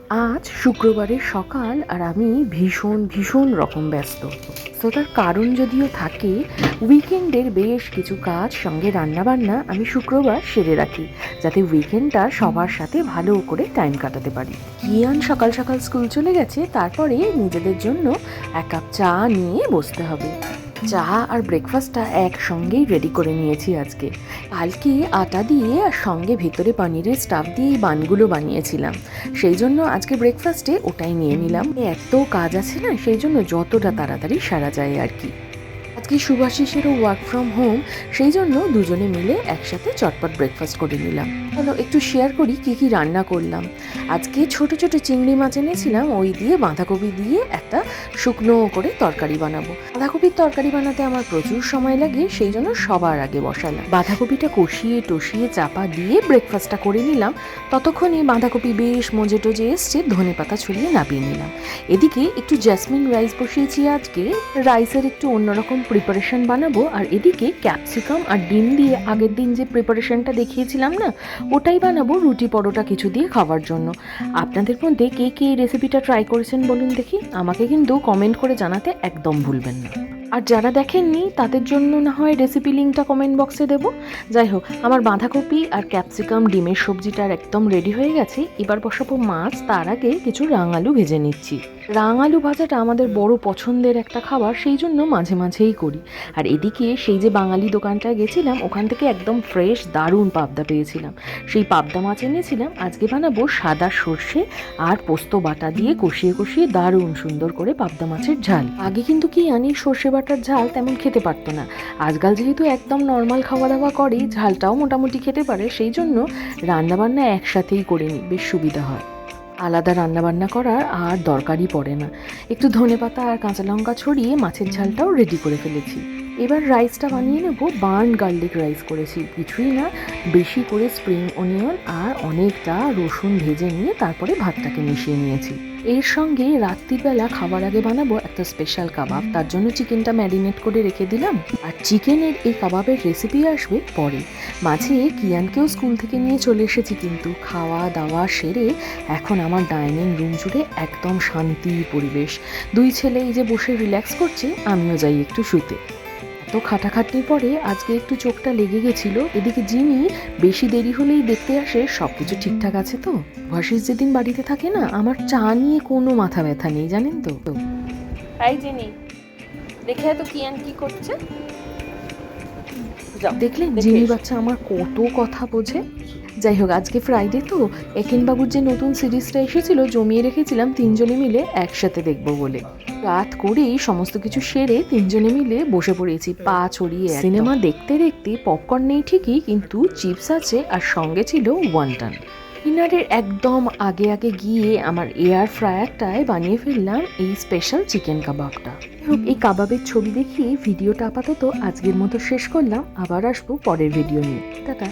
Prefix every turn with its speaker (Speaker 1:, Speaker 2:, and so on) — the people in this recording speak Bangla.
Speaker 1: আজ শুক্রবারের সকাল আর আমি ভীষণ রকম ব্যস্ত। তো তার কারণ যদিও থাকে, উইকেন্ডের বেশ কিছু কাজ সঙ্গে রান্নাবান্না আমি শুক্রবার সেরে রাখি, যাতে উইকেন্ডটা সবার সাথে ভালো করে টাইম কাটাতে পারি। কিয়ান সকাল সকাল স্কুল চলে গেছে, তারপরে নিজেদের জন্য এক কাপ চা নিয়ে বসতে হবে। চা আর ব্রেকফাস্টটা একসঙ্গেই রেডি করে নিয়েছি আজকে। কালকে আটা দিয়ে আর সঙ্গে ভেতরে পনিরের স্টাফ দিয়ে এই বানগুলো বানিয়েছিলাম, সেই জন্য আজকে ব্রেকফাস্টে ওটাই নিয়ে নিলাম। এত কাজ আছে না, সেই জন্য যতটা তাড়াতাড়ি সারা যায় আর কি। আজকে শুভাশিসেরও ওয়ার্ক ফ্রম হোম, সেই জন্য দুজনে মিলে একসাথে চটপট ব্রেকফাস্ট করে নিলাম। চলো একটু শেয়ার করি কি কি রান্না করলাম। আজকে ছোট ছোট চিংড়ি মাছ এনেছিলাম, ওই দিয়ে বাঁধাকপি দিয়ে একটা শুকনো করে তরকারি বানাবো। বাঁধাকপির তরকারি বানাতে আমার প্রচুর সময় লাগে, সেই জন্য সবার আগে বসালাম। বাঁধাকপিটা কষিয়ে টষিয়ে চাপা দিয়ে ব্রেকফাস্টটা করে নিলাম। ততক্ষণে বাঁধাকপি বেশ মজে টজে এসছে, ধনেপাতা ছড়িয়ে নামিয়ে নিলাম। এদিকে একটু জ্যাসমিন রাইস বসিয়েছি আজকে, রাইসের একটু অন্যরকম প্রিপারেশন বানাবো। আর এদিকে ক্যাপসিকাম আর ডিম দিয়ে আগের দিন যে প্রিপারেশনটা দেখিয়েছিলাম না, ওটাই বানাবো রুটি পরোটা কিছু দিয়ে খাওয়ার জন্য। আপনাদের মধ্যে কে কে এই রেসিপিটা ট্রাই করেছেন বলুন দেখি, আমাকে কিন্তু কমেন্ট করে জানাতে একদম ভুলবেন না। আর যারা দেখেননি তাদের জন্য না হয় রেসিপি লিঙ্কটা কমেন্ট বক্সে দেবো। যাই হোক, আমার বাঁধাকপি আর ক্যাপসিকাম ডিমের সবজিটার একদম রেডি হয়ে গেছে। এবার বসাবো মাছ, তার আগে কিছু রাঙালু ভেজে নিচ্ছি। রাঙালু ভাজাটা আমাদের বড় পছন্দের একটা খাবার, সেই জন্য মাঝে মাঝেই করি। আর এদিকে সেই যে বাঙালি দোকানটায় গেছিলাম, ওখান থেকে একদম ফ্রেশ দারুণ পাবদা পেয়েছিলাম, সেই পাবদা মাছ এনেছিলাম। আজকে বানাবো সাদা সর্ষে আর পোস্ত বাটা দিয়ে কষিয়ে কষিয়ে দারুণ সুন্দর করে পাবদা মাছের ঝাল। আগে কিন্তু কি আনি সর্ষে বাটার ঝাল তেমন খেতে পারতো না, আজকাল যেহেতু একদম নর্মাল খাওয়া দাওয়া করে, ঝালটাও মোটামুটি খেতে পারে, সেই জন্য রান্নাবান্না একসাথেই করে নিই, বেশ সুবিধা হয়। আলাদা রান্নাবান্না করার আর দরকারই পড়ে না। একটু ধনেপাতা আর কাঁচা লঙ্কা ছড়িয়ে মাছের ঝালটাও রেডি করে ফেলেছি। এবার রাইসটা বানিয়ে নেবো। বার্ন গার্লিক রাইস করেছি, কিছুই না, বেশি করে স্প্রিং অনিয়ন আর অনেকটা রসুন ভেজে নিয়ে তারপরে ভাতটাকে মিশিয়ে নিয়েছি। এর সঙ্গে রাত্রিবেলা খাবার আগে বানাবো একটা স্পেশাল কাবাব, তার জন্য চিকেনটা ম্যারিনেট করে রেখে দিলাম। আর চিকেনের এই কাবাবের রেসিপি আসবে পরে। মাঝে কিয়ানকেও স্কুল থেকে নিয়ে চলে এসেছি, কিন্তু খাওয়া দাওয়া সেরে এখন আমার ডাইনিং রুম জুড়ে একদম শান্তির পরিবেশ। দুই ছেলে এই যে বসে রিল্যাক্স করছে, আমিও যাই একটু শুতে। এত খাটাখাটনির পরে আজকে একটু চোখটা লেগে গেছিল। এদিকে জিনি বেশি দেরি হলেই দেখতে আসে সব কিছু ঠিকঠাক আছে তো। ভাসিস যেদিন বাড়িতে থাকে না, আমার চা নিয়ে কোনো মাথা ব্যথা নেই, জানেন তো।
Speaker 2: তাই জিনি দেখে তো কিয়ান কি করছে,
Speaker 1: দেখলেন জিনি বাচ্চা আমার কত কথা বোঝে। যাই হোক, আজকে ফ্রাইডে তো একেনবাবুর যে নতুন সিরিজটা এসেছিল, জমিয়ে রেখেছিলাম তিনজনে মিলে একসাথে দেখবো বলে। রাত করেই সমস্ত কিছু সেরে তিনজনে মিলে বসে পড়েছি পা ছড়িয়ে। সিনেমা দেখতে দেখতে পপকর্ন নেই ঠিকই, কিন্তু চিপস আছে আর সঙ্গে ছিল ওয়ান্টান। ডিনারের একদম আগে আগে গিয়ে আমার এয়ার ফ্রায়ারটায় বানিয়ে ফেললাম এই স্পেশাল চিকেন কাবাবটা। এই কাবাবের ছবি দেখিয়ে ভিডিওটা আপাতত আজকের মতো শেষ করলাম। আবার আসবো পরের ভিডিও নিয়ে। টাটা।